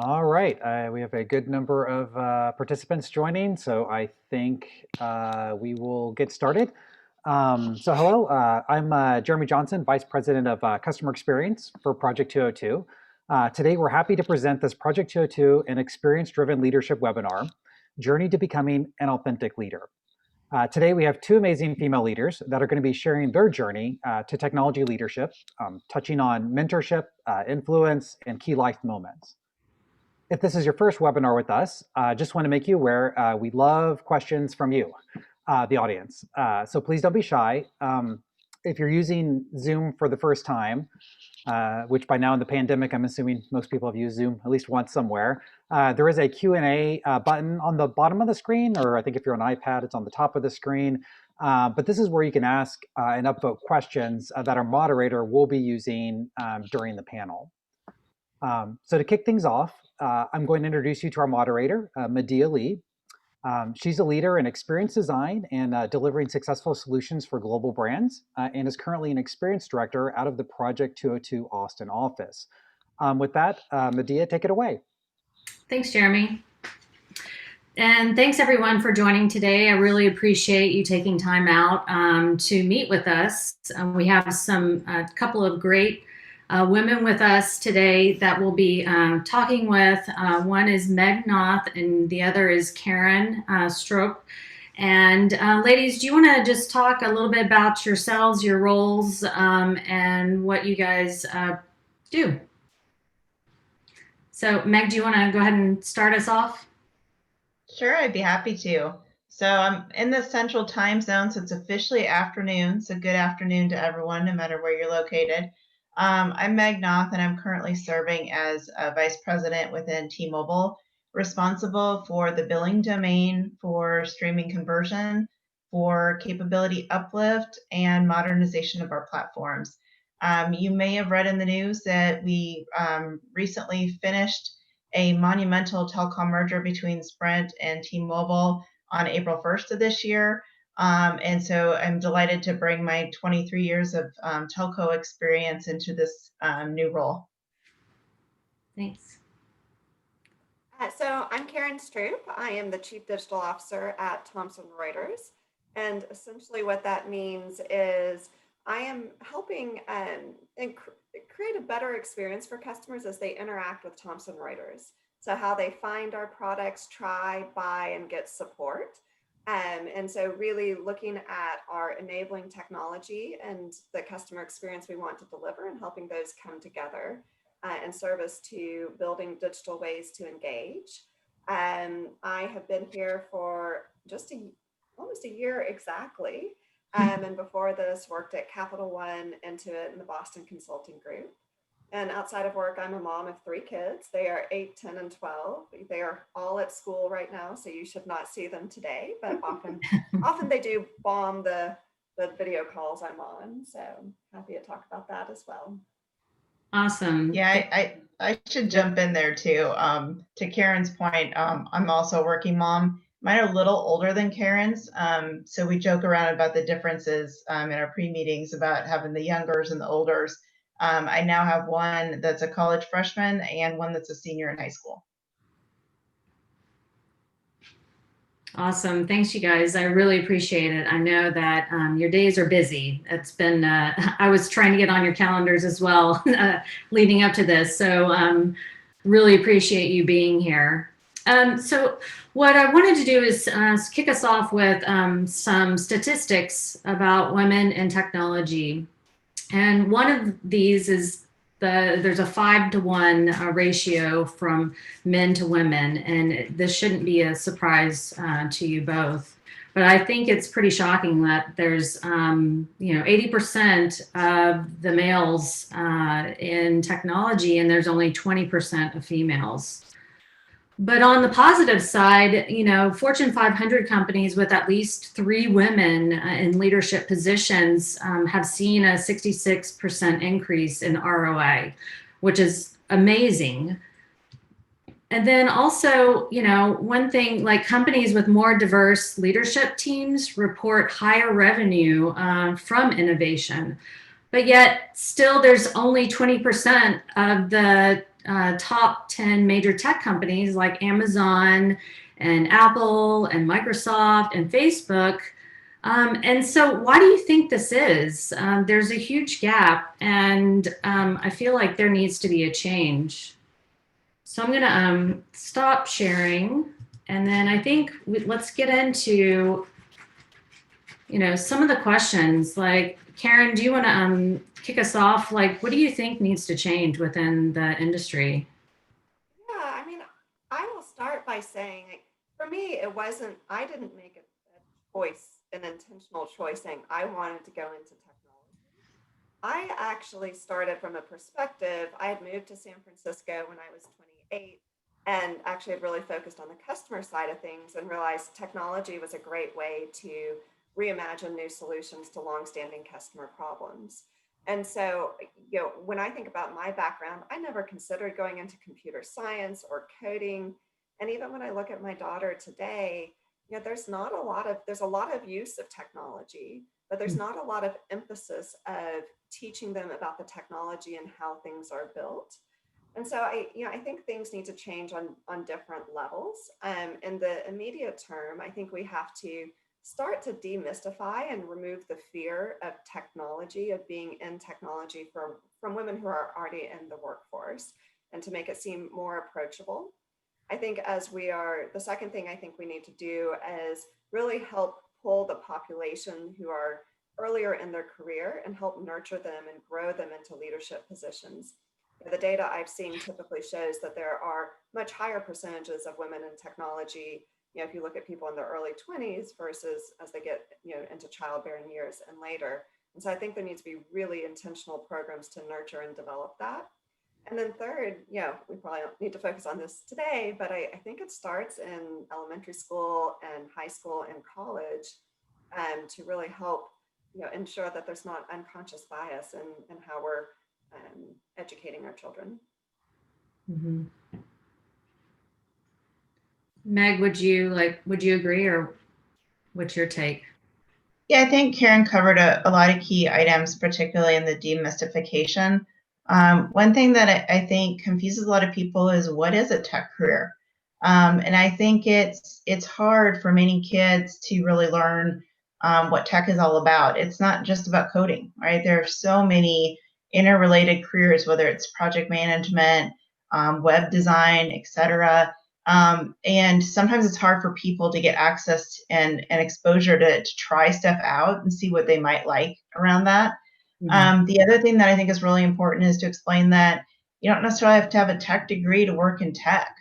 All right, we have a good number of participants joining, so I think we will get started. Hello, I'm Jeremy Johnson, Vice President of Customer Experience for Project 202. Today, we're happy to present this Project 202, an experience-driven leadership webinar, Journey to Becoming an Authentic Leader. Today, we have two amazing female leaders that are going to be sharing their journey to technology leadership, touching on mentorship, influence, and key life moments. If this is your first webinar with us, just want to make you aware, we love questions from you, the audience. So please don't be shy. If you're using Zoom for the first time, which by now in the pandemic, I'm assuming most people have used Zoom at least once somewhere, there is a Q&A button on the bottom of the screen, or I think if you're on iPad, it's on the top of the screen. But this is where you can ask and upvote questions that our moderator will be using during the panel. So to kick things off, I'm going to introduce you to our moderator, Medea Lee. She's a leader in experience design and delivering successful solutions for global brands, and is currently an experience director out of the Project 202 Austin office. With that, Medea, take it away. Thanks, Jeremy. And thanks everyone for joining today. I really appreciate you taking time out to meet with us. We have a couple of great women with us today that we'll be talking with. One is Meg Knauth and the other is Karen Stroup. And ladies, do you want to just talk a little bit about yourselves, your roles, and what you guys do? So Meg, do you want to go ahead and start us off? Sure, I'd be happy to. So I'm in the central time zone, so it's officially afternoon. So good afternoon to everyone, no matter where you're located. I'm Meg Knauth, and I'm currently serving as a vice president within T-Mobile, responsible for the billing domain, for streaming conversion, for capability uplift, and modernization of our platforms. You may have read in the news that we recently finished a monumental telecom merger between Sprint and T-Mobile on April 1st of this year. And so I'm delighted to bring my 23 years of telco experience into this new role. Thanks. So I'm Karen Stroup. I am the Chief Digital Officer at Thomson Reuters. And essentially what that means is I am helping create a better experience for customers as they interact with Thomson Reuters. So how they find our products, try, buy, and get support. And so really looking at our enabling technology and the customer experience we want to deliver and helping those come together in service to building digital ways to engage. I have been here for just almost a year exactly. And before this, worked at Capital One, Intuit, and the Boston Consulting Group. And outside of work, I'm a mom of 3 kids. They are 8, 10, and 12. They are all at school right now, so you should not see them today. But often they do bomb the video calls I'm on. So happy to talk about that as well. Awesome. Yeah, I should jump in there too. To Karen's point, I'm also a working mom. Mine are a little older than Karen's, so we joke around about the differences in our pre-meetings about having the youngers and the olders. I now have one that's a college freshman and one that's a senior in high school. Awesome. Thanks, you guys. I really appreciate it. I know that your days are busy. It's been, I was trying to get on your calendars as well leading up to this. So really appreciate you being here. So what I wanted to do is kick us off with some statistics about women in technology. And one of these is there's a 5-to-1 ratio from men to women, and this shouldn't be a surprise to you both. But I think it's pretty shocking that there's 80% of the males in technology, and there's only 20% of females. But on the positive side, Fortune 500 companies with at least 3 women in leadership positions have seen a 66% increase in ROI, which is amazing. And then also, one thing, like companies with more diverse leadership teams report higher revenue from innovation. But yet still there's only 20% of the top 10 major tech companies like Amazon and Apple and Microsoft and Facebook. And so why do you think this is? There's a huge gap, and I feel like there needs to be a change. So I'm going to stop sharing, and then I think let's get into, some of the questions. Like, Karen, do you want to kick us off? Like, what do you think needs to change within the industry? Yeah, I mean, I will start by saying, like, for me, I didn't make a choice, an intentional choice saying I wanted to go into technology. I actually started from a perspective, I had moved to San Francisco when I was 28 and actually had really focused on the customer side of things and realized technology was a great way to reimagine new solutions to longstanding customer problems. And so, when I think about my background, I never considered going into computer science or coding. And even when I look at my daughter today, there's a lot of use of technology, but there's not a lot of emphasis of teaching them about the technology and how things are built. And so I think things need to change on different levels. In the immediate term, I think we have to start to demystify and remove the fear of technology, of being in technology from women who are already in the workforce, and to make it seem more approachable. I think the second thing I think we need to do is really help pull the population who are earlier in their career and help nurture them and grow them into leadership positions. The data I've seen typically shows that there are much higher percentages of women in technology. If you look at people in their early 20s versus as they get into childbearing years and later. And so I think there needs to be really intentional programs to nurture and develop that. And then third, we probably don't need to focus on this today, but I think it starts in elementary school and high school and college to really help ensure that there's not unconscious bias in how we're educating our children. Mm-hmm. Meg, would you agree, or what's your take? Yeah, I think Karen covered a lot of key items, particularly in the demystification. One thing that I think confuses a lot of people is, what is a tech career? And I think it's hard for many kids to really learn what tech is all about. It's not just about coding, right? There are so many interrelated careers, whether it's project management, web design, etc. And sometimes it's hard for people to get access and exposure to try stuff out and see what they might like around that. Mm-hmm. The other thing that I think is really important is to explain that you don't necessarily have to have a tech degree to work in tech.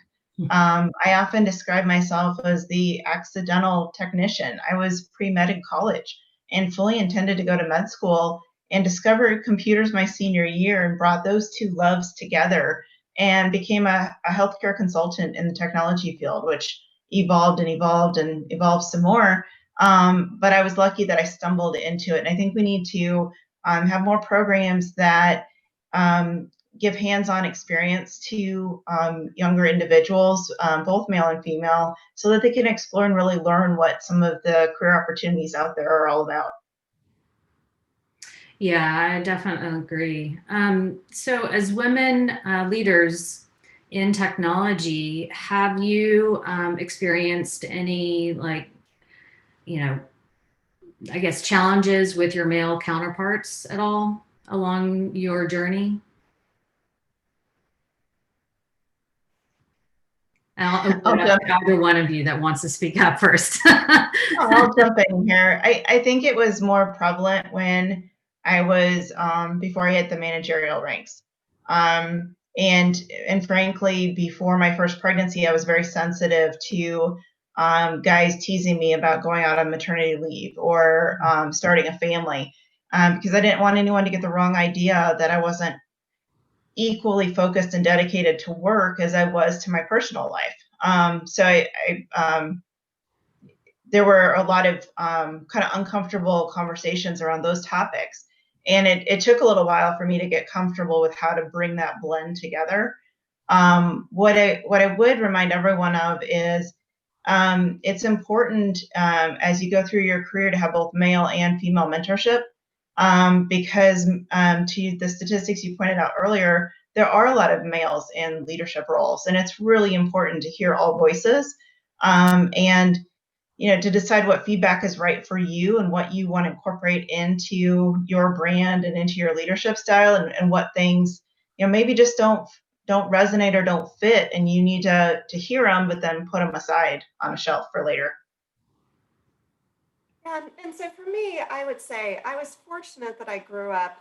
I often describe myself as the accidental technician. I was pre-med in college and fully intended to go to med school, and discovered computers my senior year and brought those two loves together and became a healthcare consultant in the technology field, which evolved and evolved and evolved some more. But I was lucky that I stumbled into it. And I think we need to have more programs that give hands-on experience to younger individuals, both male and female, so that they can explore and really learn what some of the career opportunities out there are all about. Yeah, I definitely agree. So as women leaders in technology, have you experienced any, I guess, challenges with your male counterparts at all along your journey? I'll open it up to either one of you that wants to speak up first. I'll jump in here. I think it was more prevalent when I was before I hit the managerial ranks. And frankly, before my first pregnancy, I was very sensitive to guys teasing me about going out on maternity leave or starting a family, because I didn't want anyone to get the wrong idea that I wasn't equally focused and dedicated to work as I was to my personal life. So there were a lot of kind of uncomfortable conversations around those topics. And it took a little while for me to get comfortable with how to bring that blend together. What I would remind everyone of is it's important as you go through your career to have both male and female mentorship, because to the statistics you pointed out earlier, there are a lot of males in leadership roles, and it's really important to hear all voices, and to decide what feedback is right for you and what you want to incorporate into your brand and into your leadership style, and what things maybe just don't resonate or don't fit, and you need to hear them, but then put them aside on a shelf for later. And so for me, I would say I was fortunate that I grew up,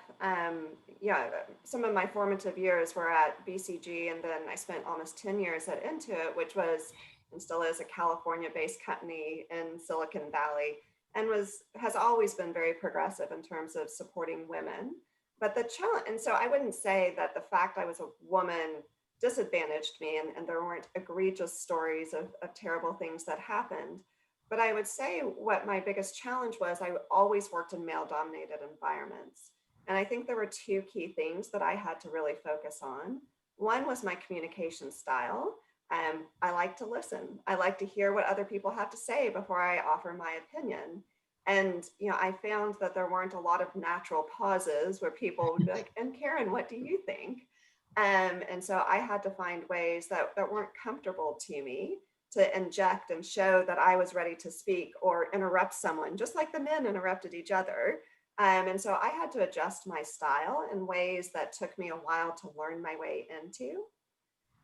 some of my formative years were at BCG, and then I spent almost 10 years at Intuit, which was and still is a California-based company in Silicon Valley, and has always been very progressive in terms of supporting women. But the challenge, and so I wouldn't say that the fact I was a woman disadvantaged me, and there weren't egregious stories of terrible things that happened. But I would say what my biggest challenge was, I always worked in male-dominated environments. And I think there were two key things that I had to really focus on. One was my communication style. I like to listen. I like to hear what other people have to say before I offer my opinion. And I found that there weren't a lot of natural pauses where people would be like, "And Karen, what do you think?" And so I had to find ways that weren't comfortable to me to inject and show that I was ready to speak or interrupt someone, just like the men interrupted each other. And so I had to adjust my style in ways that took me a while to learn my way into.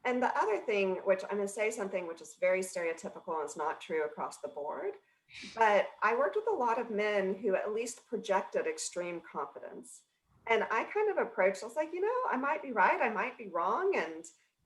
And the other thing, which I'm going to say something which is very stereotypical and is not true across the board, but I worked with a lot of men who at least projected extreme confidence. And I kind of approached, I was like, I might be right, I might be wrong.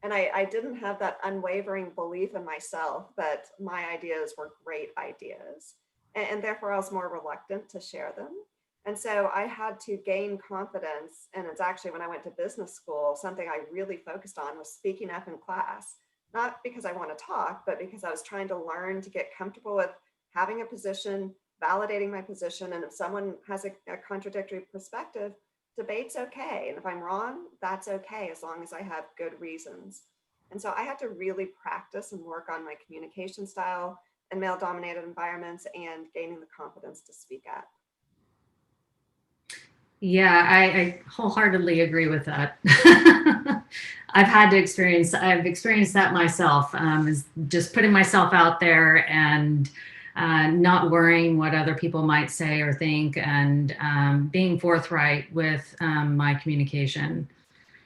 And I didn't have that unwavering belief in myself that my ideas were great ideas. And therefore I was more reluctant to share them. And so I had to gain confidence. And it's actually when I went to business school, something I really focused on was speaking up in class, not because I want to talk, but because I was trying to learn to get comfortable with having a position, validating my position. And if someone has a contradictory perspective, debate's okay. And if I'm wrong, that's okay, as long as I have good reasons. And so I had to really practice and work on my communication style in male-dominated environments and gaining the confidence to speak up. Yeah, I wholeheartedly agree with that. I've experienced that myself, is just putting myself out there and not worrying what other people might say or think, and being forthright with my communication.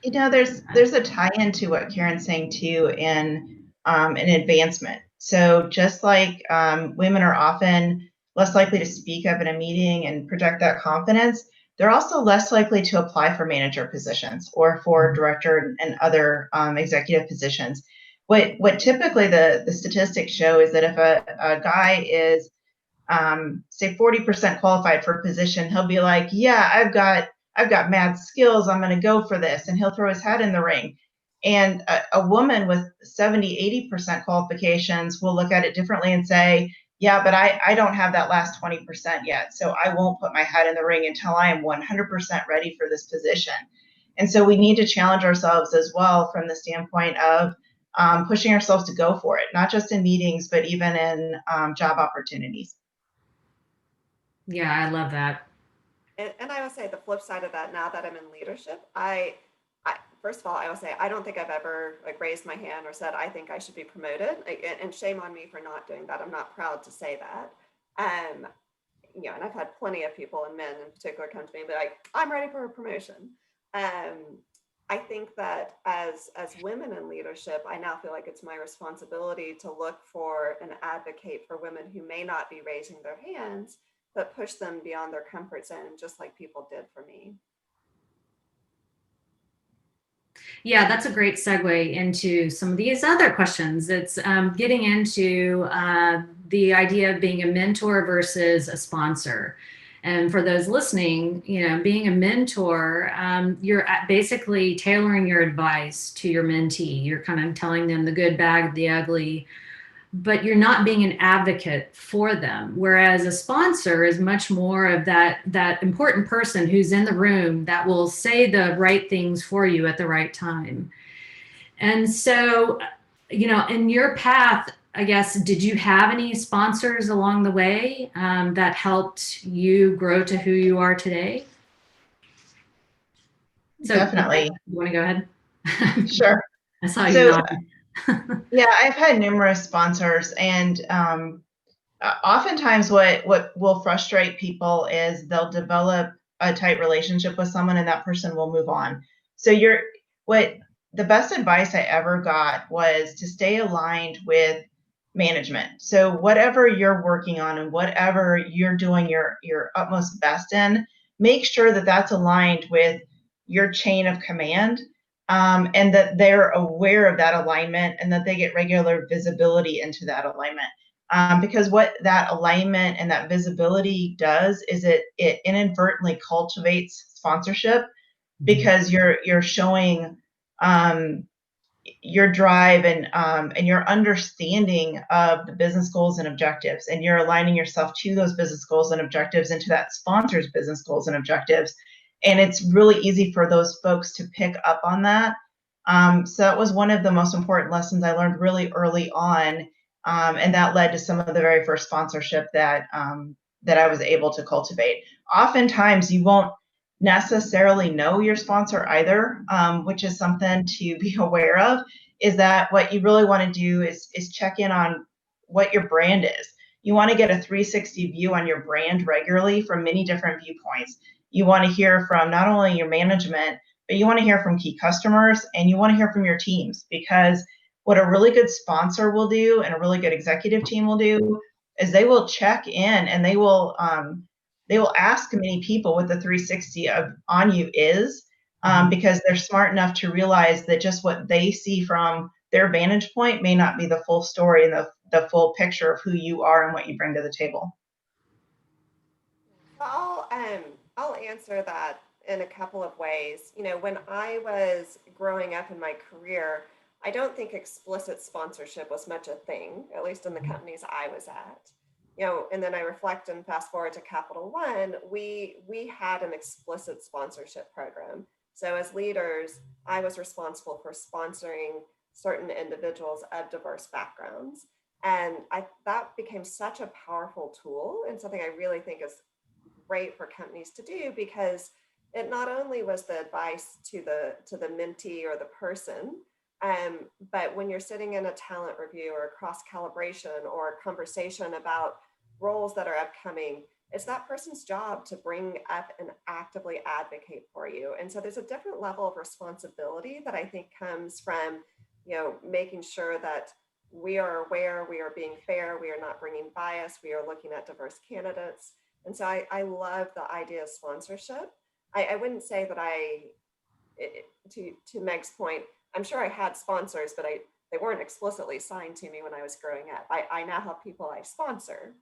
There's a tie-in to what Karen's saying too in an advancement. So just like women are often less likely to speak up in a meeting and project that confidence, they're also less likely to apply for manager positions or for director and other executive positions. What typically the statistics show is that if a guy is say 40% qualified for a position, he'll be like, yeah, I've got mad skills, I'm going to go for this, and he'll throw his hat in the ring. And a woman with 70, 80% qualifications will look at it differently and say, yeah, but I don't have that last 20% yet, so I won't put my hat in the ring until I am 100% ready for this position. And so we need to challenge ourselves as well from the standpoint of pushing ourselves to go for it, not just in meetings, but even in job opportunities. Yeah, I love that. And I will say the flip side of that, now that I'm in leadership, I first of all, I will say, I don't think I've ever raised my hand or said, I think I should be promoted, and shame on me for not doing that. I'm not proud to say that. And I've had plenty of people, and men in particular, come to me and be like, I'm ready for a promotion. I think that as women in leadership, I now feel like it's my responsibility to look for and advocate for women who may not be raising their hands, but push them beyond their comfort zone, just like people did for me. Yeah, that's a great segue into some of these other questions. It's getting into the idea of being a mentor versus a sponsor. And for those listening, being a mentor, you're basically tailoring your advice to your mentee. You're kind of telling them the good, bad, the ugly, but you're not being an advocate for them. Whereas a sponsor is much more of that important person who's in the room that will say the right things for you at the right time. And so, in your path, I guess, did you have any sponsors along the way that helped you grow to who you are today? So, definitely. You want to go ahead? Sure. I saw you So nod. yeah, I've had numerous sponsors, and oftentimes what will frustrate people is they'll develop a tight relationship with someone and that person will move on. So what the best advice I ever got was to stay aligned with management. So whatever you're working on and whatever you're doing your utmost best in, make sure that that's aligned with your chain of command, and that they're aware of that alignment and that they get regular visibility into that alignment. Because what that alignment and that visibility does is it inadvertently cultivates sponsorship, because you're showing your drive and your understanding of the business goals and objectives, and you're aligning yourself to those business goals and objectives and to that sponsor's business goals and objectives. And it's really easy for those folks to pick up on that. So that was one of the most important lessons I learned really early on, and that led to some of the very first sponsorship that I was able to cultivate. Oftentimes, you won't necessarily know your sponsor either, which is something to be aware of. Is that what you really want to do is check in on what your brand is. You want to get a 360 view on your brand regularly from many different viewpoints. You want to hear from not only your management, but you want to hear from key customers, and you want to hear from your teams, because what a really good sponsor will do and a really good executive team will do is they will check in, and they will ask many people what the 360 on you is, because they're smart enough to realize that just what they see from their vantage point may not be the full story and the full picture of who you are and what you bring to the table. I'll answer that in a couple of ways. You know, when I was growing up in my career, I don't think explicit sponsorship was much a thing, at least in the companies I was at. You know, and then I reflect and fast forward to Capital One, we had an explicit sponsorship program. So as leaders, I was responsible for sponsoring certain individuals of diverse backgrounds. And that became such a powerful tool and something I really think is great for companies to do, because it not only was the advice to the mentee or the person, but when you're sitting in a talent review or a cross calibration or a conversation about roles that are upcoming, it's that person's job to bring up and actively advocate for you. And so there's a different level of responsibility that I think comes from, you know, making sure that we are aware, we are being fair, we are not bringing bias, we are looking at diverse candidates. And so I love the idea of sponsorship. I wouldn't say that to Meg's point, I'm sure I had sponsors, but they weren't explicitly signed to me when I was growing up. I now have people I sponsor.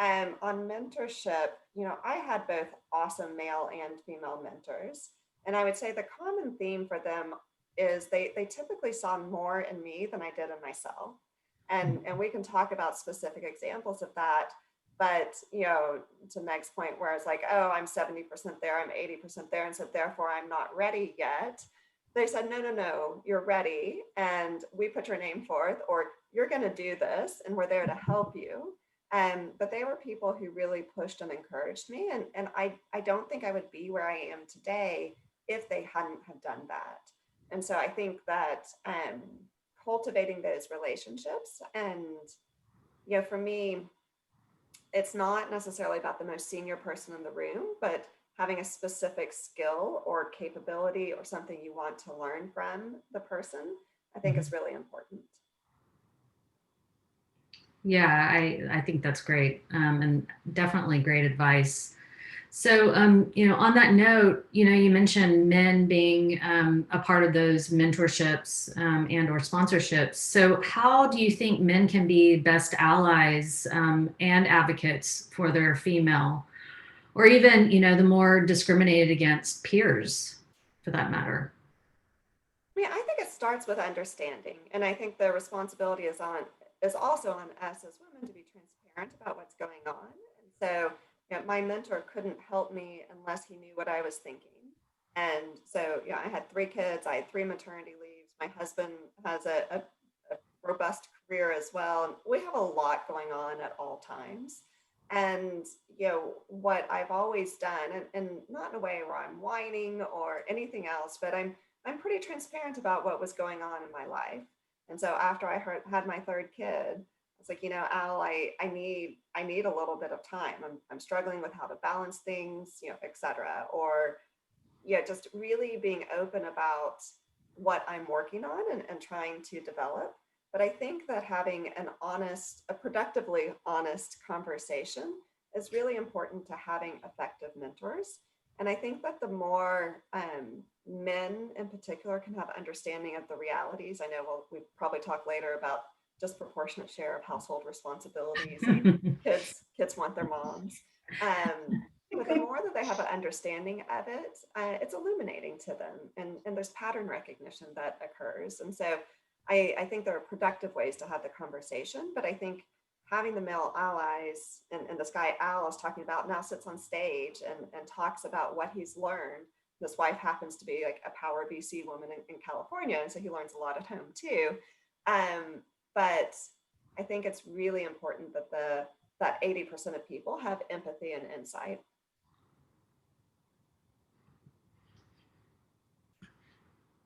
On mentorship, you know, I had both awesome male and female mentors. And I would say the common theme for them is they typically saw more in me than I did in myself. And we can talk about specific examples of that. But, you know, to Meg's point, where it's like, oh, I'm 70% there, I'm 80% there, and so therefore I'm not ready yet. They said, no, you're ready. And we put your name forth, or you're going to do this, and we're there to help you. But they were people who really pushed and encouraged me. And I don't think I would be where I am today if they hadn't have done that. And so I think that cultivating those relationships, and, you know, for me, it's not necessarily about the most senior person in the room, but having a specific skill or capability or something you want to learn from the person, I think is really important. Yeah, I think that's great, and definitely great advice. So, you know, on that note, you know, you mentioned men being a part of those mentorships and or sponsorships. So how do you think men can be best allies and advocates for their female, or even, you know, the more discriminated against peers, for that matter? I mean, I think it starts with understanding. And I think the responsibility is also on us as women to be transparent about what's going on. And so, you know, my mentor couldn't help me unless he knew what I was thinking. And so, you know, I had 3 kids, I had 3 maternity leaves. My husband has a robust career as well. And we have a lot going on at all times. And, you know, what I've always done, and not in a way where I'm whining or anything else, but I'm pretty transparent about what was going on in my life. And so after I had my third kid, it's like, Al, I need a little bit of time. I'm struggling with how to balance things, et cetera. Or just really being open about what I'm working on and trying to develop. But I think that having a productively honest conversation is really important to having effective mentors. And I think that the more men in particular can have understanding of the realities, I know we'll probably talk later about disproportionate share of household responsibilities and kids want their moms. But the more that they have an understanding of it, it's illuminating to them, and there's pattern recognition that occurs. And so I think there are productive ways to have the conversation, but I think having the male allies, and this guy Al is talking about now sits on stage and talks about what he's learned. His wife happens to be like a power BC woman in California, and so he learns a lot at home too. But I think it's really important that 80% of people have empathy and insight.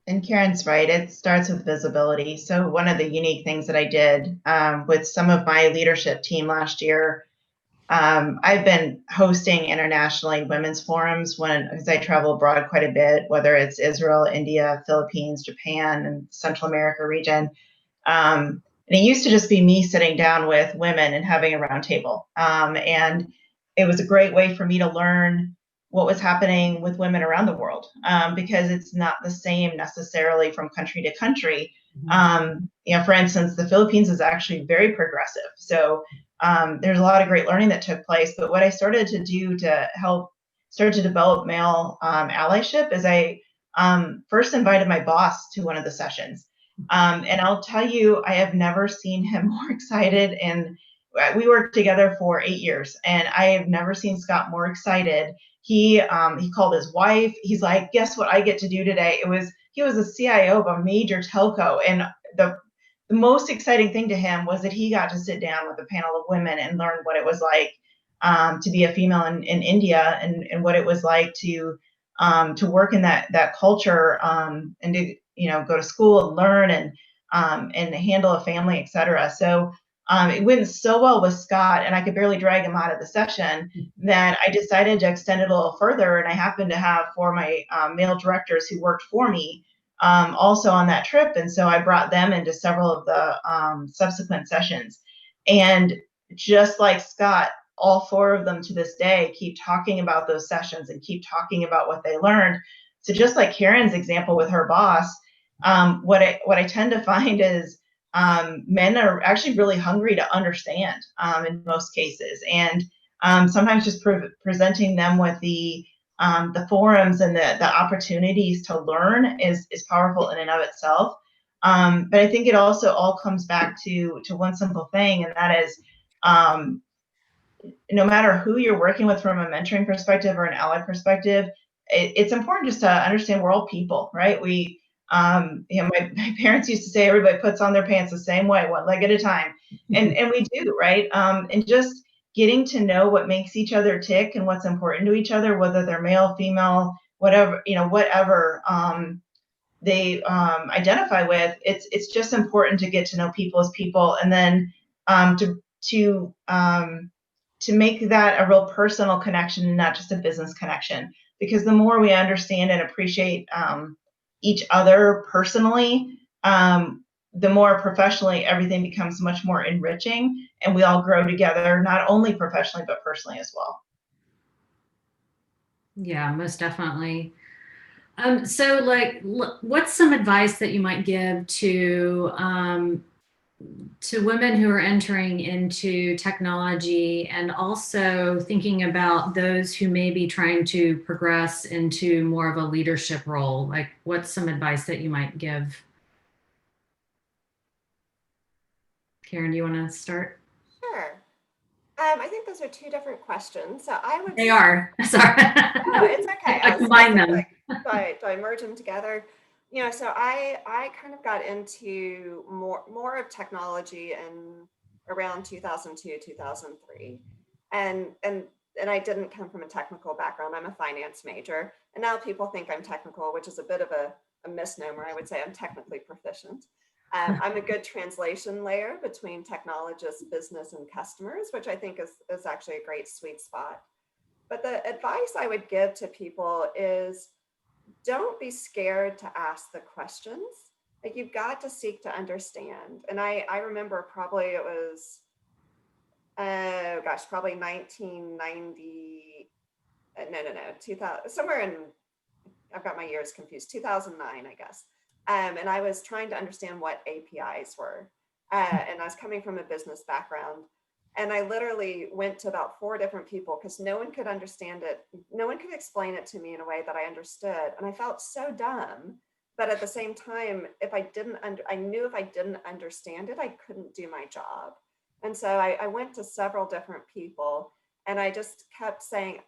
And Karen's right, it starts with visibility. So one of the unique things that I did with some of my leadership team last year, I've been hosting internationally women's forums because I travel abroad quite a bit, whether it's Israel, India, Philippines, Japan, and Central America region. And it used to just be me sitting down with women and having a round table. And it was a great way for me to learn what was happening with women around the world, because it's not the same necessarily from country to country. For instance, the Philippines is actually very progressive. So there's a lot of great learning that took place. But what I started to do to help start to develop male allyship is I first invited my boss to one of the sessions. And I'll tell you, I have never seen him more excited. And we worked together for 8 years, and I have never seen Scott more excited. He called his wife. He's like, guess what I get to do today? He was a CIO of a major telco, and the most exciting thing to him was that he got to sit down with a panel of women and learn what it was like to be a female in India, and what it was like to work in that culture, and to go to school and learn and handle a family, et cetera. So it went so well with Scott, and I could barely drag him out of the session, that I decided to extend it a little further. And I happened to have 4 of my male directors who worked for me also on that trip. And so I brought them into several of the subsequent sessions. And just like Scott, all 4 of them to this day keep talking about those sessions and keep talking about what they learned. So just like Karen's example with her boss, what I tend to find is men are actually really hungry to understand in most cases, and sometimes just presenting them with the forums and the opportunities to learn is powerful in and of itself. But I think it also all comes back to one simple thing, and that is no matter who you're working with from a mentoring perspective or an ally perspective, it's important just to understand we're all people, right? My parents used to say everybody puts on their pants the same way, one leg at a time. And we do, right? And just getting to know what makes each other tick and what's important to each other, whether they're male, female, whatever, whatever they identify with, it's just important to get to know people as people, and then to make that a real personal connection and not just a business connection. Because the more we understand and appreciate each other personally, the more professionally everything becomes much more enriching, and we all grow together, not only professionally, but personally as well. Yeah, most definitely. So like, what's some advice that you might give to women who are entering into technology, and also thinking about those who may be trying to progress into more of a leadership role? Like, what's some advice that you might give? Karen, do you want to start? Sure. I think those are 2 different questions. So I would. They are. Sorry. No, it's okay. I combine them. Do I merge them together? So I kind of got into more of technology in around 2002, 2003. And I didn't come from a technical background. I'm a finance major. And now people think I'm technical, which is a bit of a a misnomer. I would say I'm technically proficient. I'm a good translation layer between technologists, business, and customers, which I think is actually a great sweet spot. But the advice I would give to people is don't be scared to ask the questions. Like, you've got to seek to understand. And I remember probably it was, probably 1990, no, 2000, somewhere in, I've got my years confused, 2009, I guess. And I was trying to understand what APIs were. And I was coming from a business background. And I literally went to about 4 different people because no one could understand it. No one could explain it to me in a way that I understood. And I felt so dumb. But at the same time, I knew if I didn't understand it, I couldn't do my job. And so I went to several different people and I just kept saying,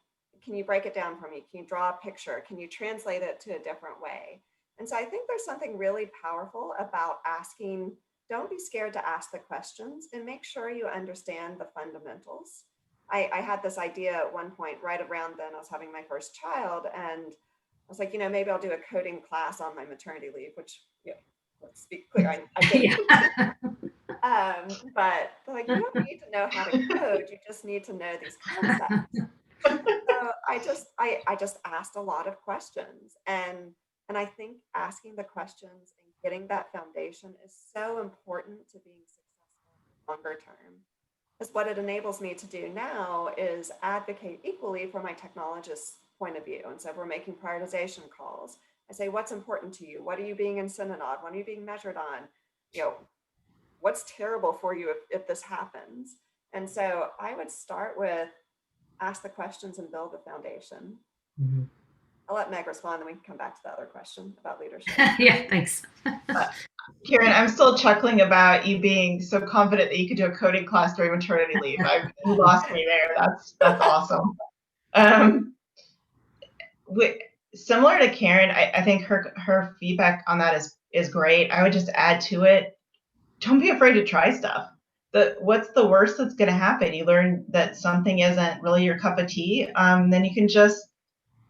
can you break it down for me? Can you draw a picture? Can you translate it to a different way? And so I think there's something really powerful about asking. Don't be scared to ask the questions and make sure you understand the fundamentals. I had this idea at one point, right around then I was having my first child, and I was like, maybe I'll do a coding class on my maternity leave, which, let's be clear, I didn't. Yeah. But like, you don't need to know how to code, you just need to know these concepts. So I just asked a lot of questions, and I think asking the questions and getting that foundation is so important to being successful longer term. Because what it enables me to do now is advocate equally for my technologist's point of view. And so if we're making prioritization calls, I say, what's important to you? What are you being incented on? What are you being measured on? What's terrible for you if this happens? And so I would start with ask the questions and build the foundation. Mm-hmm. I'll let Meg respond, then we can come back to the other question about leadership. Yeah, thanks. Karen, I'm still chuckling about you being so confident that you could do a coding class during maternity leave. You lost me there. That's awesome. Similar to Karen, I think her feedback on that is great. I would just add to it, don't be afraid to try stuff. What's the worst that's going to happen? You learn that something isn't really your cup of tea, then you can just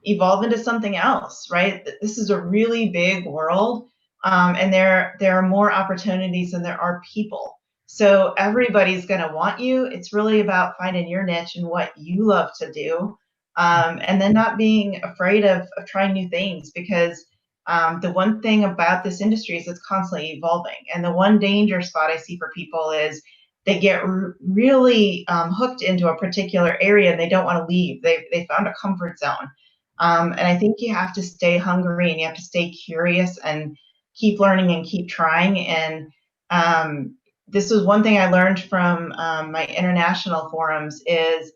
evolve into something else, right? This is a really big world, and there are more opportunities than there are people. So everybody's going to want you. It's really about finding your niche and what you love to do, and then not being afraid of trying new things, because the one thing about this industry is it's constantly evolving. And the one danger spot I see for people is they get really hooked into a particular area and they don't want to leave. They found a comfort zone. And I think you have to stay hungry and you have to stay curious and keep learning and keep trying. And this is one thing I learned from my international forums is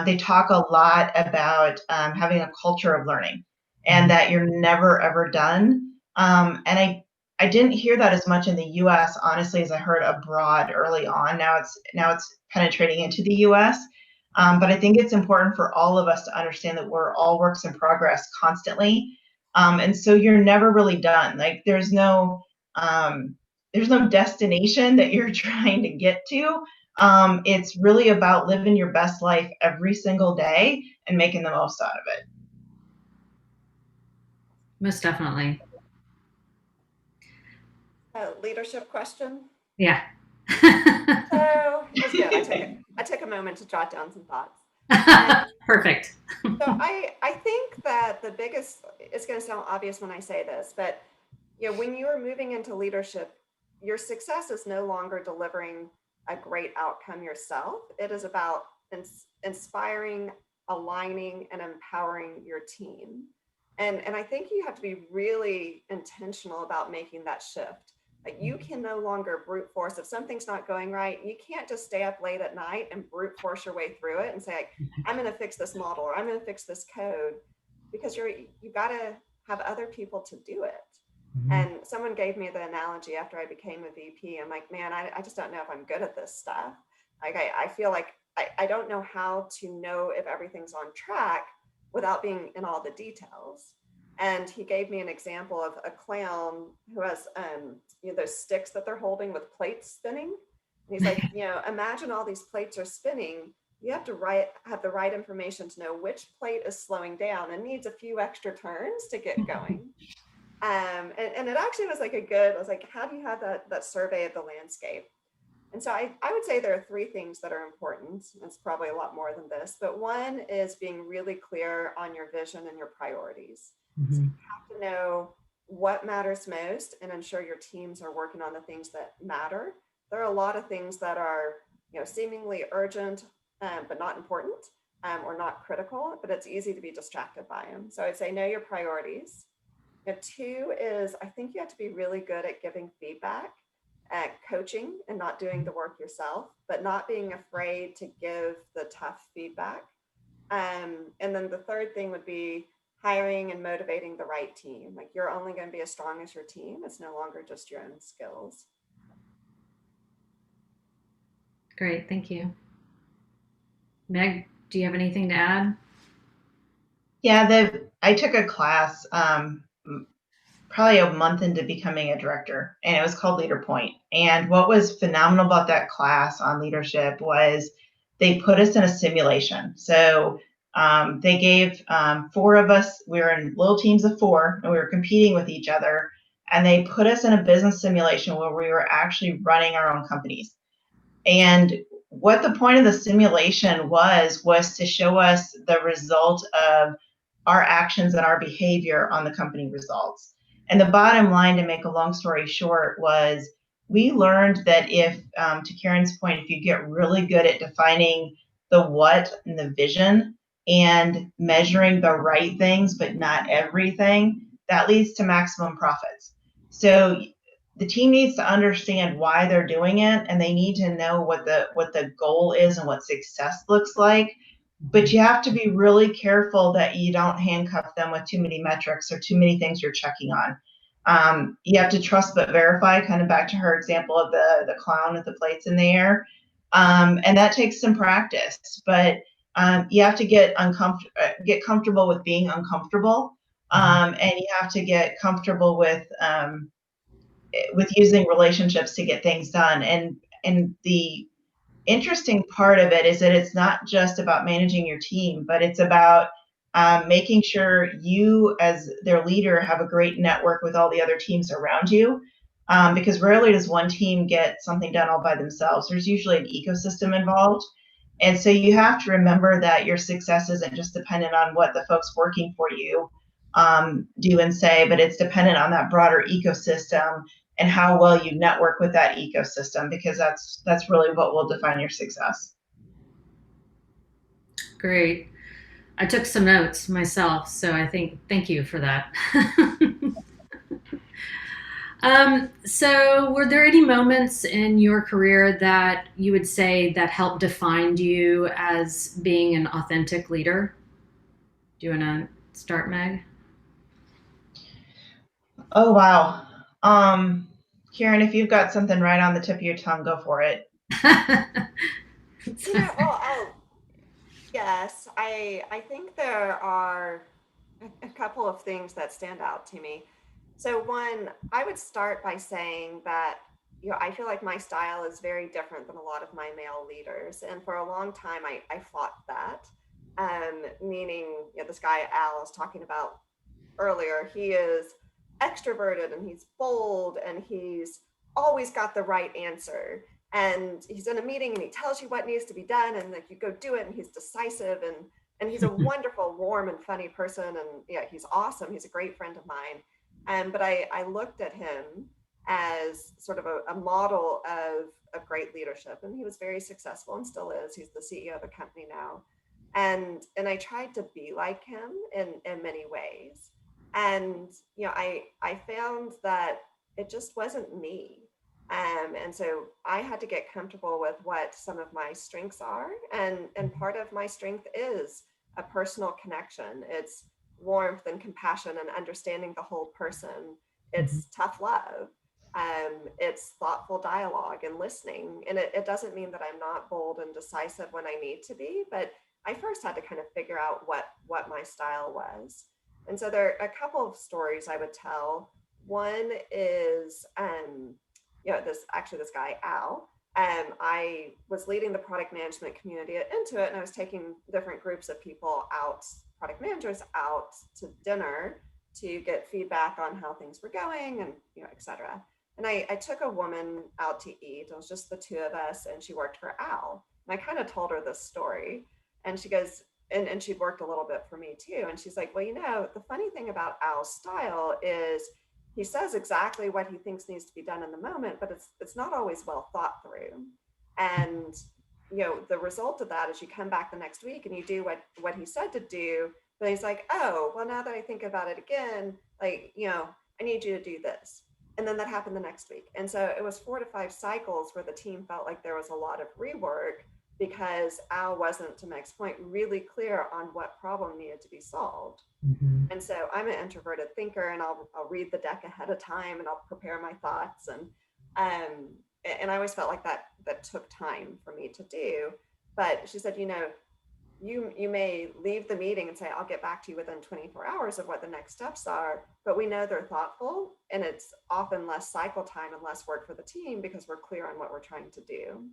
they talk a lot about having a culture of learning and that you're never, ever done. And I didn't hear that as much in the US, honestly, as I heard abroad early on. Now it's penetrating into the US. But I think it's important for all of us to understand that we're all works in progress constantly. And so you're never really done. Like there's no destination that you're trying to get to. It's really about living your best life every single day and making the most out of it. Most definitely. Leadership question? Yeah. So it was good. I took a moment to jot down some thoughts. Perfect. So I think that the biggest, it's going to sound obvious when I say this, but when you are moving into leadership, your success is no longer delivering a great outcome yourself. It is about inspiring, aligning, and empowering your team. And I think you have to be really intentional about making that shift. Like you can no longer brute force. If something's not going right, you can't just stay up late at night and brute force your way through it and say, like, I'm going to fix this model or I'm going to fix this code, because you've got to have other people to do it. Mm-hmm. And someone gave me the analogy after I became a VP. I'm like, man, I just don't know if I'm good at this stuff. Like I feel like I don't know how to know if everything's on track without being in all the details. And he gave me an example of a clown who has, those sticks that they're holding with plates spinning. And he's like, imagine all these plates are spinning. You have to have the right information to know which plate is slowing down and needs a few extra turns to get going. And it actually was like I was like, how do you have that survey of the landscape? And so I would say there are three things that are important. It's probably a lot more than this, but one is being really clear on your vision and your priorities. So you have to know what matters most and ensure your teams are working on the things that matter. There are a lot of things that are, seemingly urgent, but not important, or not critical, but it's easy to be distracted by them. So I'd say know your priorities. Two is I think you have to be really good at giving feedback, at coaching and not doing the work yourself, but not being afraid to give the tough feedback. And then the third thing would be hiring and motivating the right team. Like you're only going to be as strong as your team. It's no longer just your own skills. Great, thank you. Meg, do you have anything to add? Yeah, I took a class probably a month into becoming a director, and it was called Leader Point. And what was phenomenal about that class on leadership was they put us in a simulation. So they gave four of us, we were in little teams of four, and we were competing with each other. And they put us in a business simulation where we were actually running our own companies. And what the point of the simulation was to show us the result of our actions and our behavior on the company results. And the bottom line, to make a long story short, was we learned that if, to Karen's point, if you get really good at defining the what and the vision and measuring the right things, but not everything, that leads to maximum profits. So the team needs to understand why they're doing it, and they need to know what the goal is and what success looks like. But you have to be really careful that you don't handcuff them with too many metrics or too many things you're checking on. You have to trust but verify, kind of back to her example of the clown with the plates in the air. And that takes some practice, but you have to get comfortable with being uncomfortable. And you have to get comfortable with using relationships to get things done. And the interesting part of it is that it's not just about managing your team, but it's about making sure you, as their leader, have a great network with all the other teams around you. Because rarely does one team get something done all by themselves. There's usually an ecosystem involved. And so you have to remember that your success isn't just dependent on what the folks working for you do and say, but it's dependent on that broader ecosystem and how well you network with that ecosystem, because that's really what will define your success. Great. I took some notes myself, so thank you for that. So were there any moments in your career that you would say that helped define you as being an authentic leader? Do you want to start, Meg? Oh, wow. Karen, if you've got something right on the tip of your tongue, go for it. Yes, I think there are a couple of things that stand out to me. So one, I would start by saying that, I feel like my style is very different than a lot of my male leaders. And for a long time, I fought that, meaning, this guy Al was talking about earlier, he is extroverted and he's bold and he's always got the right answer. And he's in a meeting and he tells you what needs to be done, and like you go do it, and he's decisive, and he's a wonderful, warm and funny person. And he's awesome. He's a great friend of mine. But I looked at him as sort of a model of great leadership. And he was very successful and still is. He's the CEO of a company now. And I tried to be like him in many ways. And, I found that it just wasn't me. And so I had to get comfortable with what some of my strengths are. And part of my strength is a personal connection. It's warmth and compassion and understanding the whole person. It's tough love. It's thoughtful dialogue and listening. And it doesn't mean that I'm not bold and decisive when I need to be, but I first had to kind of figure out what my style was. And so there are a couple of stories I would tell. One is, this guy, Al, I was leading the product management community at Intuit, and I was taking different groups of people out, product managers out to dinner to get feedback on how things were going and, et cetera. And I took a woman out to eat. It was just the two of us, and she worked for Al. And I kind of told her this story, and she goes, and she'd worked a little bit for me too. And she's like, well, the funny thing about Al's style is he says exactly what he thinks needs to be done in the moment, but it's not always well thought through. And, the result of that is you come back the next week and you do what he said to do, but he's like, oh, well, now that I think about it again, like, I need you to do this. And then that happened the next week. And so it was 4 to 5 cycles where the team felt like there was a lot of rework because Al wasn't, to Meg's point, really clear on what problem needed to be solved. Mm-hmm. And so I'm an introverted thinker, and I'll read the deck ahead of time, and I'll prepare my thoughts. And I always felt like that took time for me to do. But she said, you may leave the meeting and say, I'll get back to you within 24 hours of what the next steps are, but we know they're thoughtful, and it's often less cycle time and less work for the team because we're clear on what we're trying to do.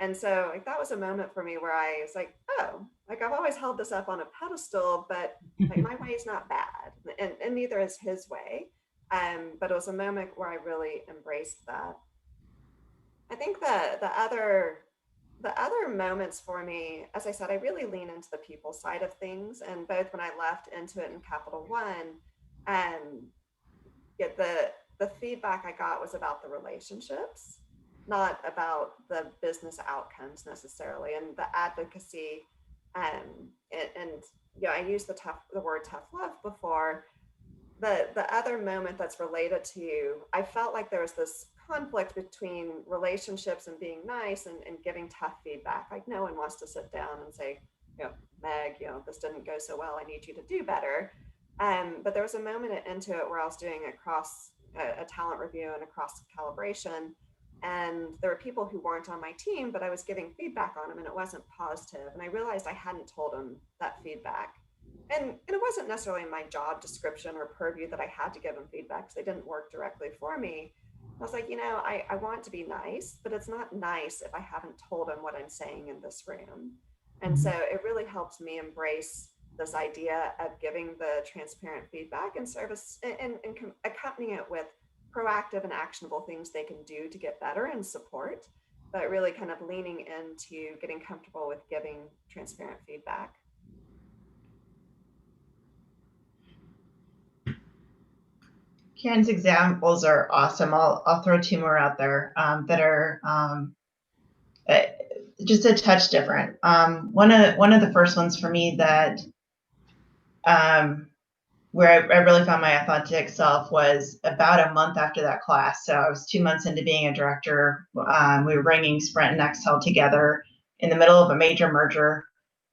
And so like, that was a moment for me where I was like, oh, like I've always held this up on a pedestal, but like my way is not bad, and neither is his way. But it was a moment where I really embraced that. I think the other moments for me, as I said, I really lean into the people side of things, and both when I left Intuit and Capital One, the feedback I got was about the relationships, not about the business outcomes necessarily, and the advocacy. I used the word tough love before. The other moment that's related to, I felt like there was this conflict between relationships and being nice and giving tough feedback. Like no one wants to sit down and say, Meg, this didn't go so well, I need you to do better. But there was a moment into it where I was doing a talent review and a cross calibration, and there were people who weren't on my team, but I was giving feedback on them and it wasn't positive. And I realized I hadn't told them that feedback. And it wasn't necessarily in my job description or purview that I had to give them feedback because they didn't work directly for me. I was like, I want to be nice, but it's not nice if I haven't told them what I'm saying in this room. And so it really helped me embrace this idea of giving the transparent feedback and service and accompanying it with proactive and actionable things they can do to get better and support, but really kind of leaning into getting comfortable with giving transparent feedback. Karen's examples are awesome. I'll throw 2 more out there that are just a touch different. One of the first ones for me that where I really found my authentic self was about a month after that class. So I was 2 months into being a director. We were bringing Sprint and Excel together in the middle of a major merger,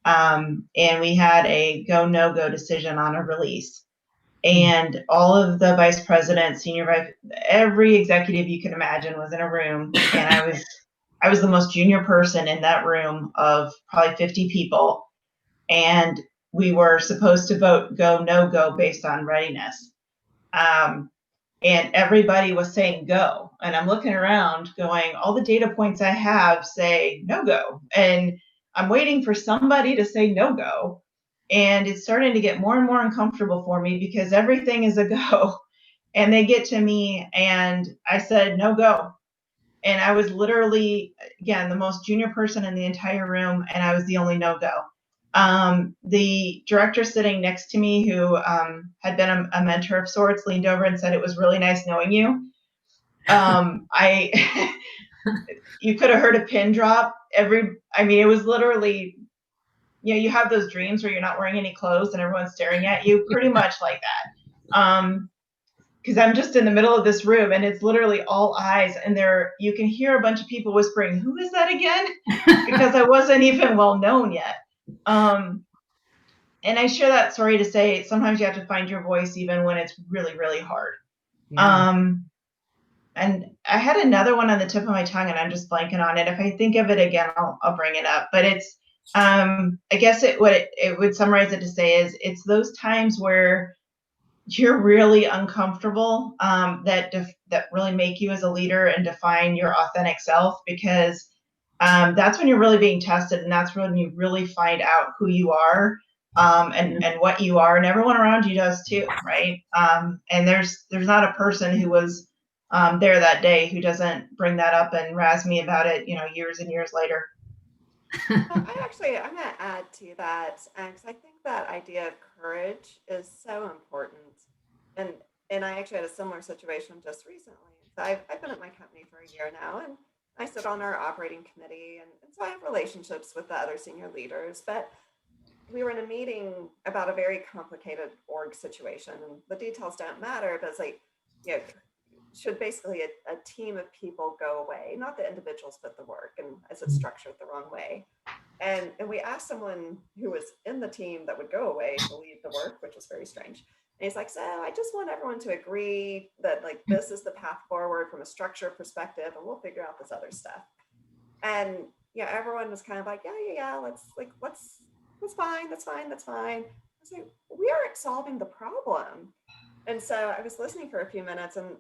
and we had a go no go decision on a release. And all of the vice presidents, senior vice, every executive you can imagine was in a room, and I was the most junior person in that room of probably 50 people, and we were supposed to vote go no go based on readiness, and everybody was saying go, and I'm looking around going, all the data points I have say no go, and I'm waiting for somebody to say no go. And it's starting to get more and more uncomfortable for me because everything is a go. And they get to me and I said, no go. And I was literally, again, the most junior person in the entire room, and I was the only no go. The director sitting next to me, who had been a mentor of sorts, leaned over and said, it was really nice knowing you. You could have heard a pin drop. It was literally, you have those dreams where you're not wearing any clothes and everyone's staring at you, pretty much like that. Because I'm just in the middle of this room and it's literally all eyes, and you can hear a bunch of people whispering, who is that again? Because I wasn't even well known yet. And I share that story to say sometimes you have to find your voice even when it's really, really hard. Yeah. And I had another one on the tip of my tongue and I'm just blanking on it. If I think of it again, I'll bring it up. But it's, I guess what it would summarize it to say is it's those times where you're really uncomfortable that really make you as a leader and define your authentic self, because that's when you're really being tested, and that's when you really find out who you are. and what you are, and everyone around you does too, right? And there's not a person who was there that day who doesn't bring that up and razz me about it, years and years later. I'm going to add to that, because I think that idea of courage is so important. And I actually had a similar situation just recently. So I've been at my company for a year now, and I sit on our operating committee, and so I have relationships with the other senior leaders. But we were in a meeting about a very complicated org situation, and the details don't matter, but it's like, should basically a team of people go away, not the individuals, but the work, and is it structured the wrong way? And we asked someone who was in the team that would go away to lead the work, which was very strange. And he's like, so I just want everyone to agree that this is the path forward from a structure perspective, and we'll figure out this other stuff. And everyone was kind of like, yeah, that's fine. I was like, we aren't solving the problem. And so I was listening for a few minutes, and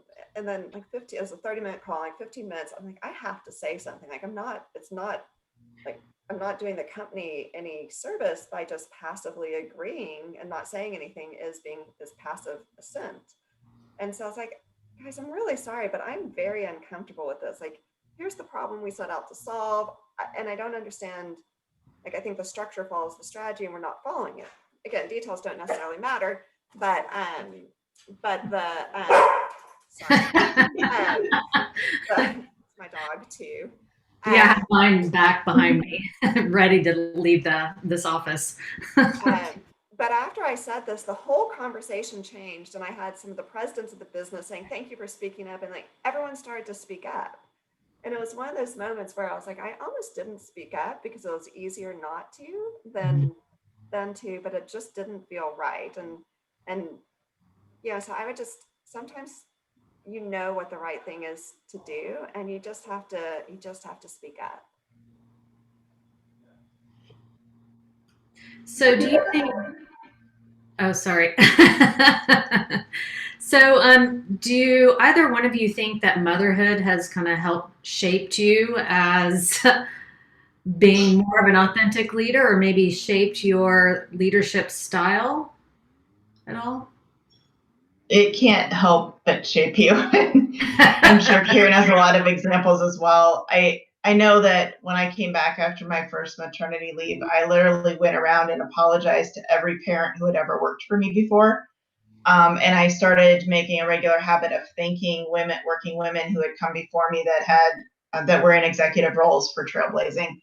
then it was a 30-minute call, 15 minutes. I'm like, I have to say something. I'm not doing the company any service by just passively agreeing, and not saying anything is passive assent. And so I was like, guys, I'm really sorry, but I'm very uncomfortable with this. Here's the problem we set out to solve. And I don't understand. I think the structure follows the strategy and we're not following it. Again, details don't necessarily matter, but sorry. It's my dog too. Yeah, I have mine back behind me, ready to leave this office. But after I said this, the whole conversation changed, and I had some of the presidents of the business saying, thank you for speaking up, and everyone started to speak up. And it was one of those moments where I was like, I almost didn't speak up because it was easier not to than to, but it just didn't feel right. And so I would just sometimes what the right thing is to do, and you just have to speak up. So do you think, oh, sorry. So do either one of you think that motherhood has kind of helped shaped you as being more of an authentic leader, or maybe shaped your leadership style at all? It can't help but shape you. I'm sure Karen has a lot of examples as well. I know that when I came back after my first maternity leave, I literally went around and apologized to every parent who had ever worked for me before. And I started making a regular habit of thanking working women who had come before me that were in executive roles for trailblazing.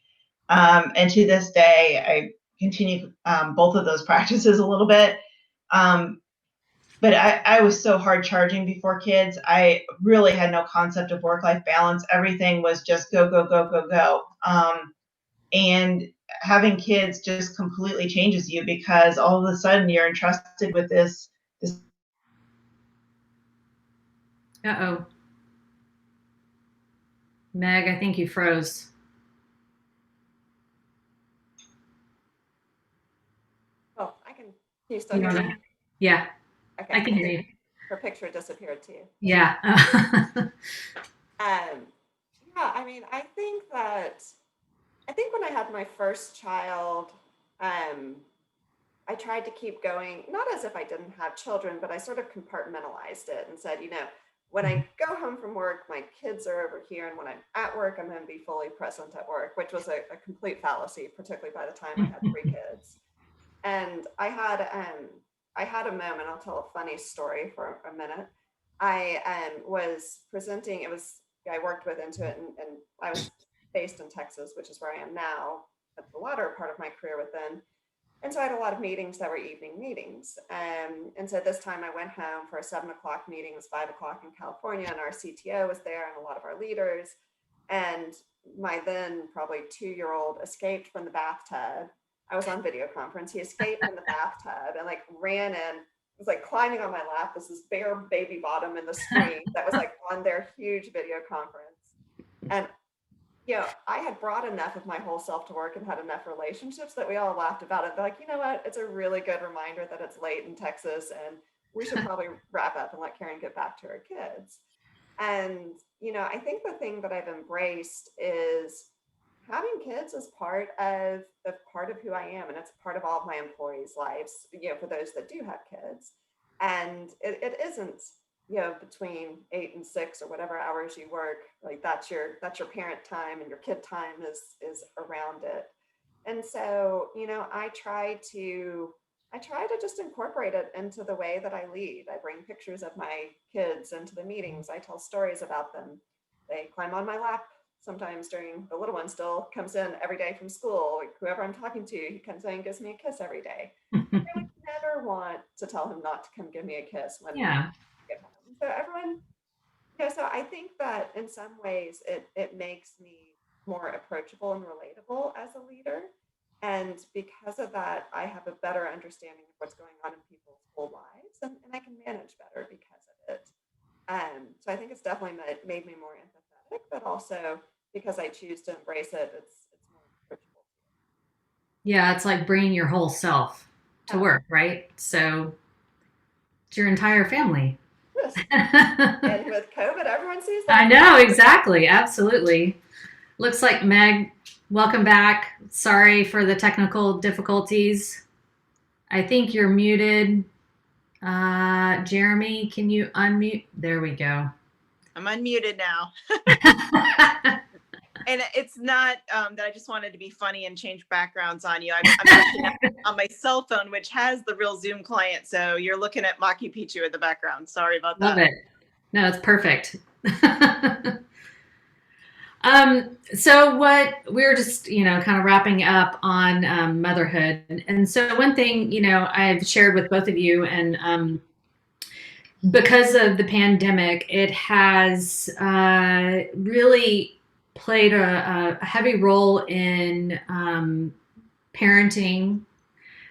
And to this day, I continue both of those practices a little bit. But I was so hard charging before kids. I really had no concept of work-life balance. Everything was just go, go, go, go, go. And having kids just completely changes you, because all of a sudden you're entrusted with this. Uh-oh. Meg, I think you froze. Oh, can you still hear me? Yeah. Okay. I can hear you. Her picture disappeared too. Yeah. I think when I had my first child, I tried to keep going, not as if I didn't have children, but I sort of compartmentalized it and said, when I go home from work, my kids are over here, and when I'm at work, I'm going to be fully present at work, which was a complete fallacy, particularly by the time I had 3 kids. And I had a moment. I'll tell a funny story for a minute. I was presenting. I worked with Intuit, and I was based in Texas, which is where I am now at the latter part of my career with them. And so I had a lot of meetings that were evening meetings. And so this time I went home for a 7 o'clock meeting. It was 5 o'clock in California, and our CTO was there and a lot of our leaders. And my then probably 2-year-old escaped from the bathtub. I was on video conference. He escaped from the bathtub and ran in, was climbing on my lap. This is bare baby bottom in the screen that was on their huge video conference. And I had brought enough of my whole self to work and had enough relationships that we all laughed about it. They're like, you know what? It's a really good reminder that it's late in Texas, and we should probably wrap up and let Karen get back to her kids. And, I think the thing that I've embraced is having kids is part of who I am, and it's part of all of my employees' lives, for those that do have kids. And it isn't, between 8 and 6 or whatever hours you work, like that's your parent time, and your kid time is around it. And so, I try to just incorporate it into the way that I lead. I bring pictures of my kids into the meetings. I tell stories about them. They climb on my lap sometimes. During the little one still comes in every day from school. Like, whoever I'm talking to, he comes in and gives me a kiss every day. I would never want to tell him not to come give me a kiss when Yeah. I get home. So everyone, so I think that in some ways it makes me more approachable and relatable as a leader. And because of that, I have a better understanding of what's going on in people's whole lives, and I can manage better because of it. So I think it's definitely made me more empathetic, but also because I choose to embrace it, it's more approachable. Yeah, it's like bringing your whole self to work, right? So it's your entire family. Yes. And with COVID, everyone sees that. I know, exactly. Absolutely. Looks like Meg, welcome back. Sorry for the technical difficulties. I think you're muted. Jeremy, can you unmute? There we go. I'm unmuted now. And it's not that I just wanted to be funny and change backgrounds on you. I'm actually on my cell phone, which has the real Zoom client. So you're looking at Machu Picchu in the background. Sorry about that. Love it. No, it's perfect. So what we're just, kind of wrapping up on motherhood. And so one thing, I've shared with both of you, and because of the pandemic, it has really played a heavy role in parenting.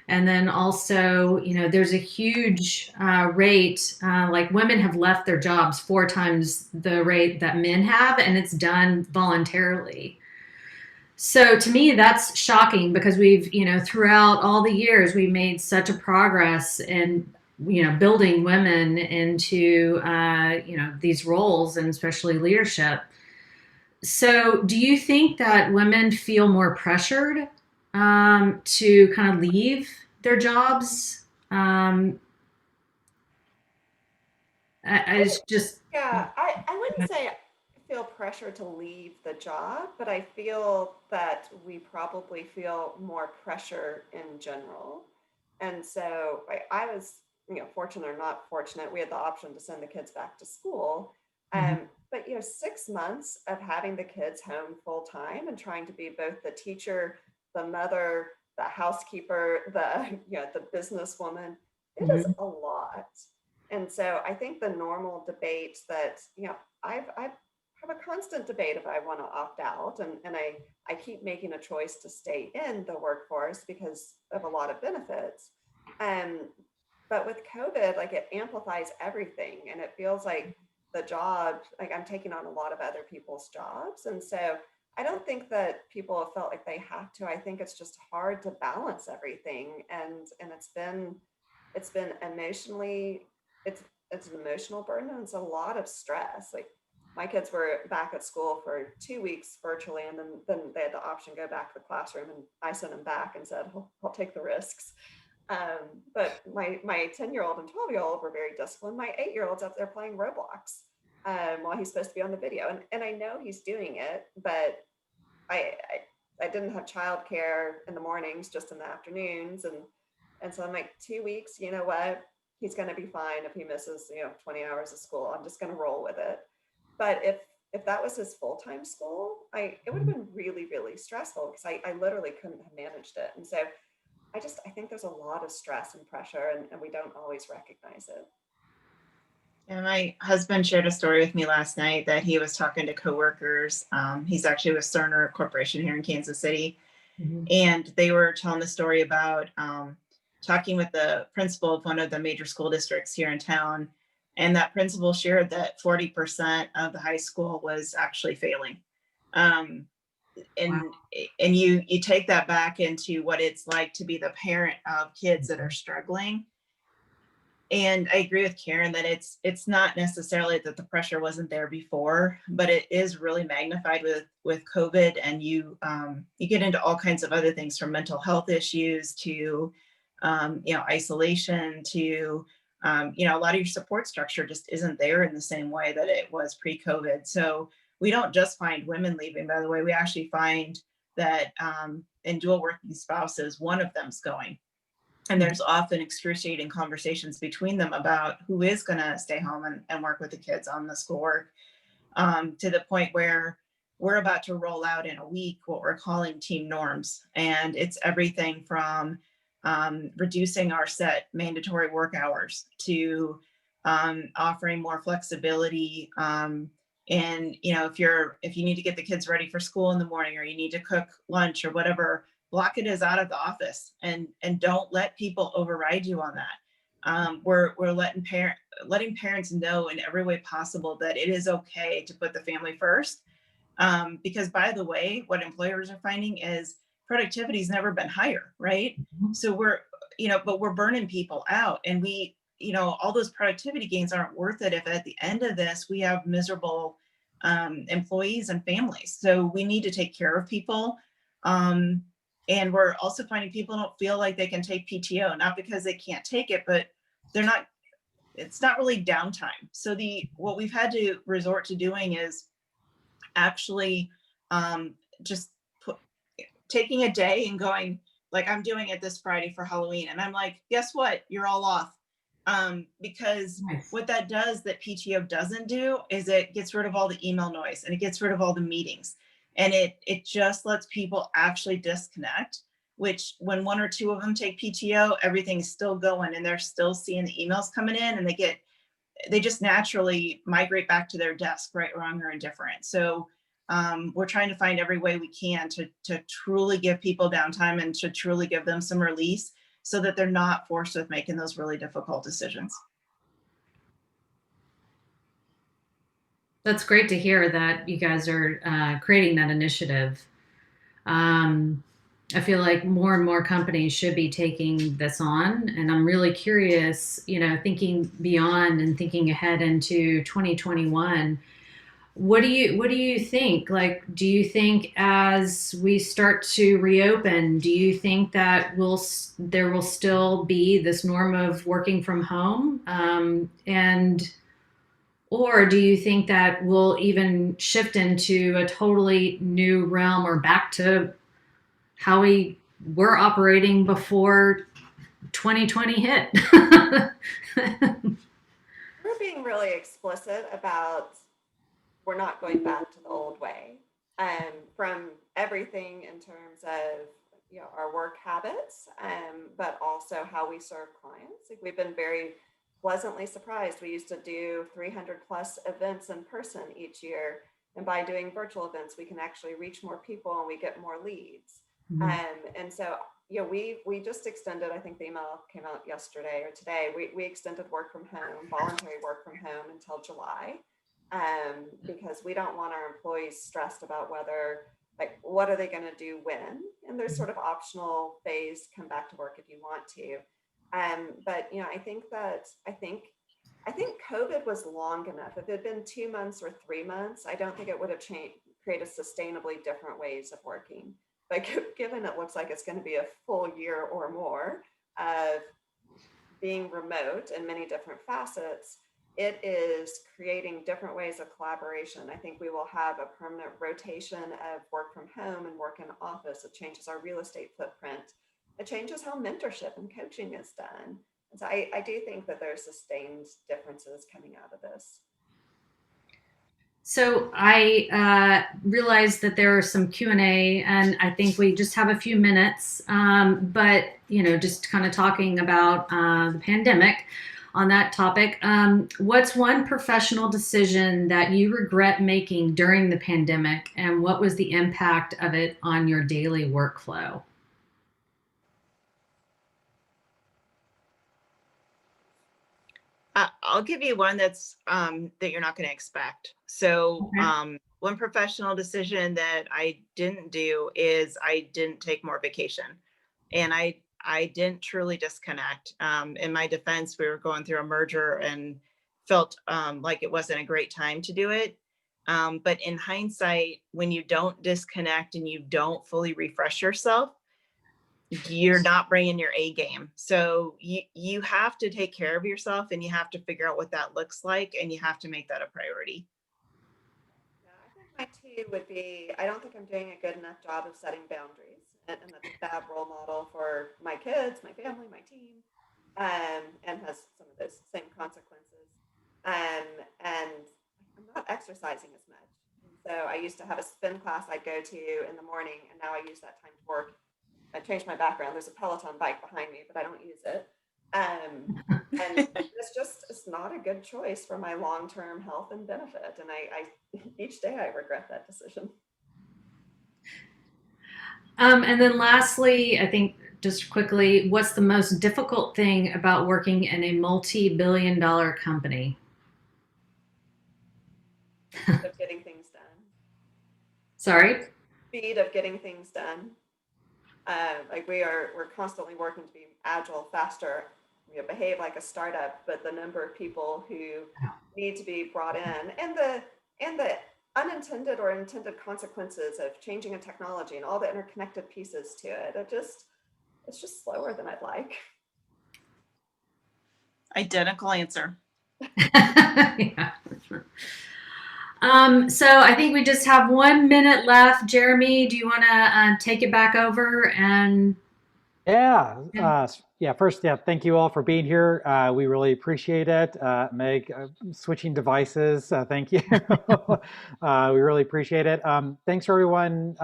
And then also, there's a huge rate, like women have left their jobs 4 times the rate that men have, and it's done voluntarily. So to me, that's shocking, because we've, throughout all the years, we made such a progress in, building women into, these roles, and especially leadership. So do you think that women feel more pressured to kind of leave their jobs? It's just. Yeah, I wouldn't say I feel pressure to leave the job, but I feel that we probably feel more pressure in general. And so I was, fortunate or not fortunate, we had the option to send the kids back to school. But 6 months of having the kids home full time and trying to be both the teacher, the mother, the housekeeper, the businesswoman, it is a lot. And so I think the normal debate that, I have a constant debate if I want to opt out, and I keep making a choice to stay in the workforce because of a lot of benefits. But with COVID, like, it amplifies everything, and it feels like the job, like I'm taking on a lot of other people's jobs. And so I don't think that people have felt like they have to. I think it's just hard to balance everything. And it's been emotionally, it's an emotional burden, and it's a lot of stress. Like, my kids were back at school for 2 weeks virtually, and then they had the option to go back to the classroom, and I sent them back and said, I'll take the risks. But my 10-year-old and 12-year-old were very disciplined. My 8-year-old's up there playing Roblox while he's supposed to be on the video. And I know he's doing it, but I didn't have childcare in the mornings, just in the afternoons. And so I'm like, 2 weeks, you know what? He's going to be fine if he misses, 20 hours of school. I'm just going to roll with it. But if that was his full-time school, it would have been really, really stressful, because I literally couldn't have managed it. And so I think there's a lot of stress and pressure, and we don't always recognize it. And my husband shared a story with me last night that he was talking to coworkers. He's actually with Cerner Corporation here in Kansas City. And they were telling the story about talking with the principal of one of the major school districts here in town. And that principal shared that 40% of the high school was actually failing. And you take that back into what it's like to be the parent of kids that are struggling. And I agree with Karen that it's not necessarily that the pressure wasn't there before, but it is really magnified with COVID, and you get into all kinds of other things, from mental health issues to isolation to a lot of your support structure just isn't there in the same way that it was pre-COVID. So we don't just find women leaving, by the way, we actually find that in dual working spouses, one of them's going. And there's often excruciating conversations between them about who is going to stay home and work with the kids on the schoolwork, to the point where we're about to roll out in a week what we're calling team norms. And it's everything from reducing our set mandatory work hours to offering more flexibility. And if you need to get the kids ready for school in the morning, or you need to cook lunch or whatever, block it as out of the office, and don't let people override you on that. We're letting parents know in every way possible that it is okay to put the family first. Because, by the way, what employers are finding is productivity's never been higher, right? So but we're burning people out, and all those productivity gains aren't worth it if at the end of this we have miserable employees and families. So we need to take care of people. And we're also finding people don't feel like they can take PTO, not because they can't take it, but it's not really downtime. So what we've had to resort to doing is actually just taking a day and going, like I'm doing it this Friday for Halloween. And I'm like, guess what? You're all off. Because what that does that PTO doesn't do is it gets rid of all the email noise, and it gets rid of all the meetings. And it just lets people actually disconnect, which when one or two of them take PTO, everything's still going, and they're still seeing the emails coming in, and they just naturally migrate back to their desk, right, wrong, or indifferent. So we're trying to find every way we can to truly give people downtime and to truly give them some release, so that they're not forced with making those really difficult decisions. That's great to hear that you guys are creating that initiative. I feel like more and more companies should be taking this on, and I'm really curious, thinking beyond and thinking ahead into 2021. What do you think? Like, do you think as we start to reopen, do you think that there will still be this norm of working from home, or do you think that we'll even shift into a totally new realm, or back to how we were operating before 2020 hit? We're being really explicit about we're not going back to the old way, from everything in terms of our work habits, but also how we serve clients. Like, we've been very pleasantly surprised. We used to do 300 plus events in person each year, and by doing virtual events, we can actually reach more people and we get more leads. And so we just extended, I think the email came out yesterday or today, we extended work from home, voluntary work from home, until July. Because we don't want our employees stressed about what are they going to do when, and there's sort of optional phase, come back to work if you want to. But I think COVID was long enough. If it had been 2 months or 3 months, I don't think it would have created sustainably different ways of working. But given it looks like it's going to be a full year or more of being remote in many different facets, it is creating different ways of collaboration. I think we will have a permanent rotation of work from home and work in office. It changes our real estate footprint. It changes how mentorship and coaching is done. And so I do think that there's sustained differences coming out of this. So I realized that there are some Q&A, and I think we just have a few minutes, but just kind of talking about the pandemic. On that topic, what's one professional decision that you regret making during the pandemic, and what was the impact of it on your daily workflow? I'll give you one that's that you're not going to expect. So one professional decision that I didn't do is I didn't take more vacation. And I I didn't truly disconnect. In my defense, we were going through a merger and felt like it wasn't a great time to do it. But in hindsight, when you don't disconnect and you don't fully refresh yourself, you're not bringing your A game. So you have to take care of yourself, and you have to figure out what that looks like, and you have to make that a priority. Yeah, I think my two would be, I don't think I'm doing a good enough job of setting boundaries. And that's a bad role model for my kids, my family, my team, and has some of those same consequences. And I'm not exercising as much. And so I used to have a spin class I'd go to in the morning, and now I use that time to work. I changed my background. There's a Peloton bike behind me, but I don't use it. And it's not a good choice for my long-term health and benefit. And I each day I regret that decision. And then lastly, I think just quickly, what's the most difficult thing about working in a multi-billion-dollar company? Speed of getting things done. Sorry? Speed of getting things done. Like we're constantly working to be agile, faster, behave like a startup, but the number of people who need to be brought in, and the unintended or intended consequences of changing a technology and all the interconnected pieces to it, it's just slower than I'd like. Identical answer. Yeah. So I think we just have 1 minute left. Jeremy, do you want to take it back over? And First, thank you all for being here. We really appreciate it. Meg, switching devices, thank you. We really appreciate it. Thanks for everyone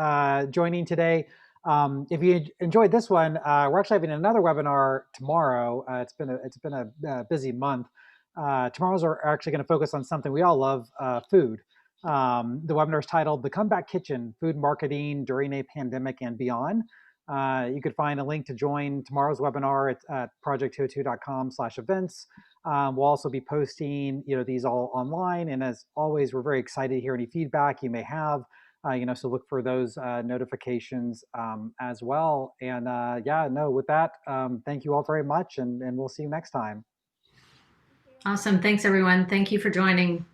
joining today. If you enjoyed this one, we're actually having another webinar tomorrow. It's been a busy month. Tomorrow's are actually going to focus on something we all love, food. The webinar is titled "The Comeback Kitchen: Food Marketing During a Pandemic and Beyond." You could find a link to join tomorrow's webinar at project202.com/events. We'll also be posting, these all online. And as always, we're very excited to hear any feedback you may have. So look for those notifications as well. And with that, thank you all very much, and we'll see you next time. Awesome. Thanks, everyone. Thank you for joining.